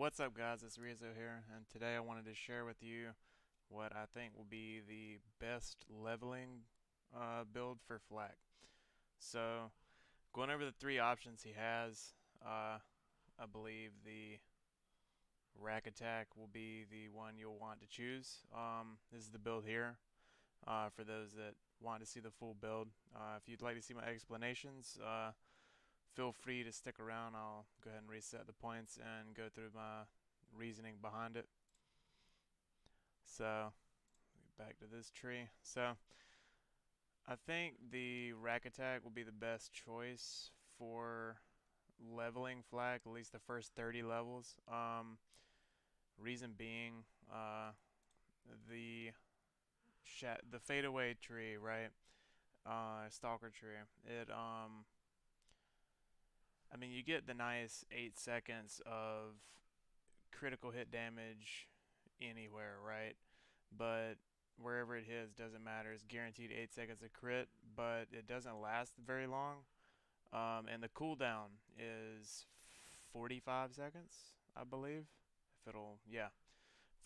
What's up, guys? It's Rizzo here, and today I wanted to share with you what I think will be the best leveling build for Flak. So, going over the three options he has, I believe the rack attack will be the one you'll want to choose. This is the build here for those that want to see the full build. If you'd like to see my explanations, feel free to stick around. I'll go ahead and reset the points and go through my reasoning behind it. So, back to this tree. So, I think the rack attack will be the best choice for leveling Flak, at least the first 30 levels. Reason being, the the fadeaway tree, right? Stalker tree. I mean, you get the nice 8 seconds of critical hit damage anywhere, right? But wherever it hits doesn't matter. It's guaranteed 8 seconds of crit, but it doesn't last very long. And the cooldown is 45 seconds, I believe. If it'll, yeah,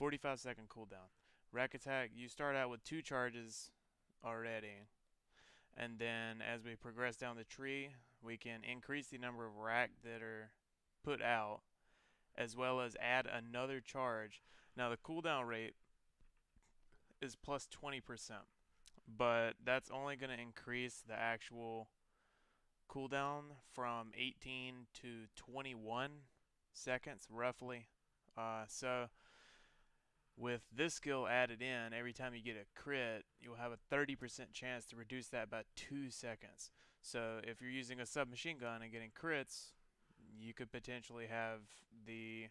45-second cooldown. Rack attack, you start out with 2 charges already, and then as we progress down the tree, we can increase the number of rack that are put out, as well as add another charge. Now the cooldown rate is plus 20%, but that's only going to increase the actual cooldown from 18 to 21 seconds roughly. So with this skill added in, every time you get a crit, you'll have a 30% chance to reduce that by 2 seconds. So if you're using a submachine gun and getting crits, you could potentially have the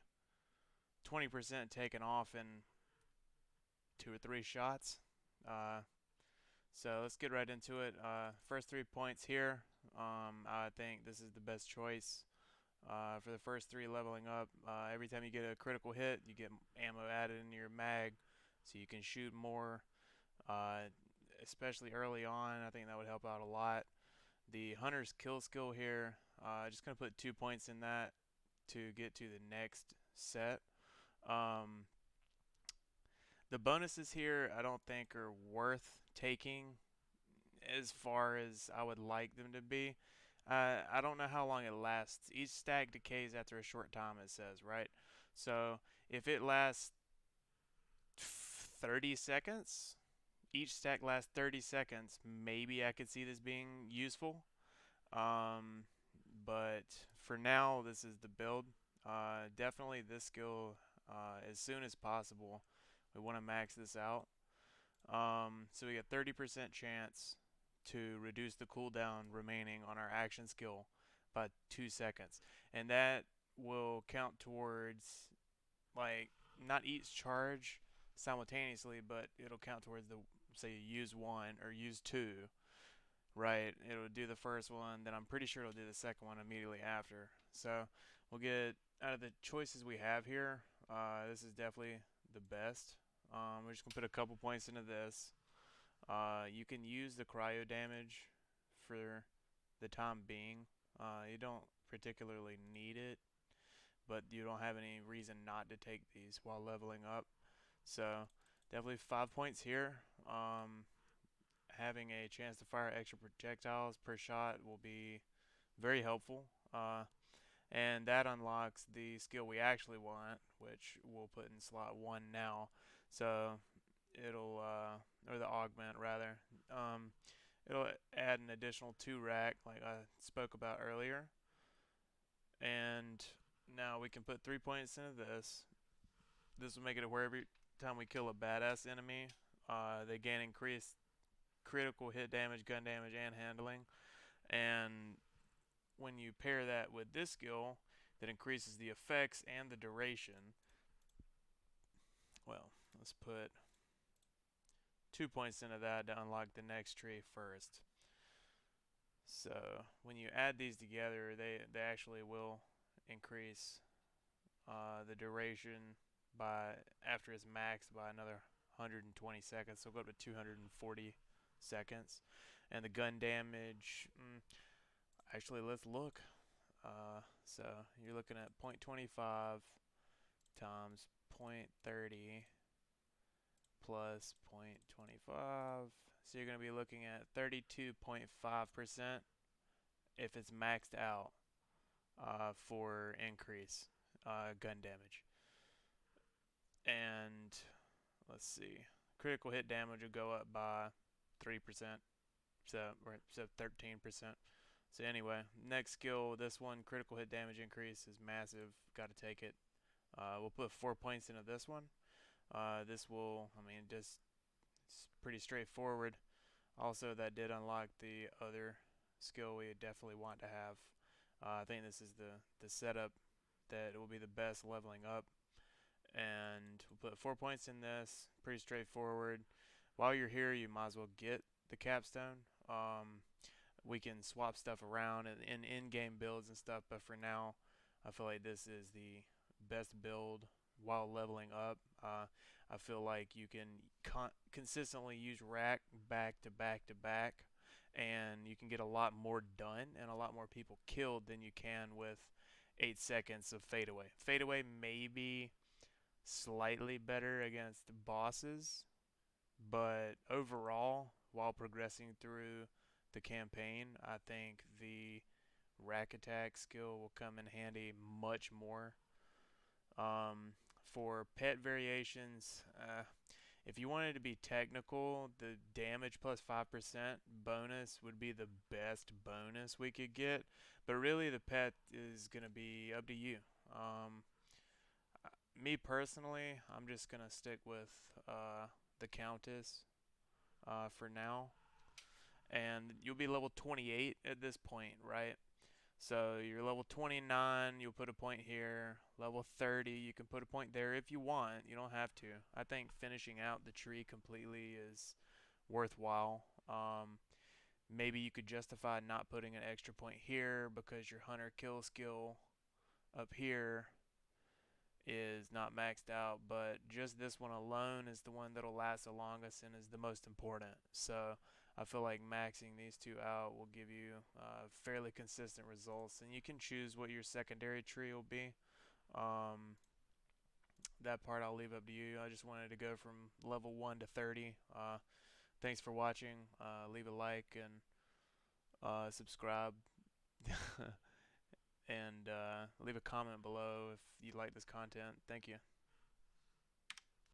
20% taken off in 2 or 3 shots. Uh, so let's get right into it. First 3 points here. I think this is the best choice for the first three leveling up. Every time you get a critical hit, you get ammo added in your mag, so you can shoot more. Uh, Especially early on, I think that would help out a lot. The hunter's kill skill here, just gonna put 2 points in that to get to the next set. Um, the bonuses here, I don't think are worth taking as far as I would like them to be. I don't know how long it lasts. Each stack decays after a short time, it says, right? So if it lasts 30 seconds, each stack lasts 30 seconds, maybe I could see this being useful. But for now, this is the build. Definitely this skill as soon as possible. We want to max this out. So we get 30% chance to reduce the cooldown remaining on our action skill by 2 seconds. And that will count towards, like, not each charge simultaneously, but it'll count towards the, say you use one or use two, right? It'll do the first one, then I'm pretty sure it'll do the second one immediately after. So we'll get, out of the choices we have here, this is definitely the best. We're just gonna put a couple points into this. You can use the cryo damage for the time being. You don't particularly need it, but you don't have any reason not to take these while leveling up. So definitely 5 points here. Having a chance to fire extra projectiles per shot will be very helpful. And that unlocks the skill we actually want, which we'll put in slot 1 now. So it'll, or the augment rather, it'll add an additional 2 rack like I spoke about earlier. And now we can put 3 points into this. This will make it where every time we kill a badass enemy, they gain increased critical hit damage, gun damage, and handling. And when you pair that with this skill that increases the effects and the duration, well, let's put 2 points into that to unlock the next tree first. So when you add these together, they actually will increase the duration by, after it's maxed, by another 120 seconds. So go up to 240 seconds. And the gun damage, actually, let's look. So you're looking at .25 times 0.30 plus 0.25. So you're going to be looking at 32.5% if it's maxed out for increase gun damage. And let's see, critical hit damage will go up by 3%, so 13%. So anyway, next skill, this one, critical hit damage increase is massive. Got to take it. We'll put 4 points into this one. This will, I mean, just it's pretty straightforward. Also, that did unlock the other skill we definitely want to have. I think this is the setup that will be the best leveling up. And we'll put 4 points in this. Pretty straightforward. While you're here, you might as well get the capstone. We can swap stuff around in in-game builds and stuff, but for now, I feel like this is the best build while leveling up. I feel like you can consistently use rack back to back to back, and you can get a lot more done and a lot more people killed than you can with 8 seconds of fadeaway. Fadeaway may be slightly better against bosses, but overall, while progressing through the campaign, I think the rack attack skill will come in handy much more. For pet variations, if you wanted to be technical, the damage plus 5% bonus would be the best bonus we could get, but really the pet is going to be up to you. Me personally, I'm just going to stick with the Countess for now. And you'll be level 28 at this point, right? So you're level 29, you'll put a point here. Level 30, you can put a point there if you want. You don't have to. I think finishing out the tree completely is worthwhile. Maybe you could justify not putting an extra point here because your hunter kill skill up here is not maxed out, but just this one alone is the one that'll last the longest and is the most important. So I feel like maxing these two out will give you fairly consistent results, and you can choose what your secondary tree will be. That part I'll leave up to you. I just wanted to go from level 1 to 30. Thanks for watching. Leave a like and subscribe. And leave a comment below if you like this content. Thank you.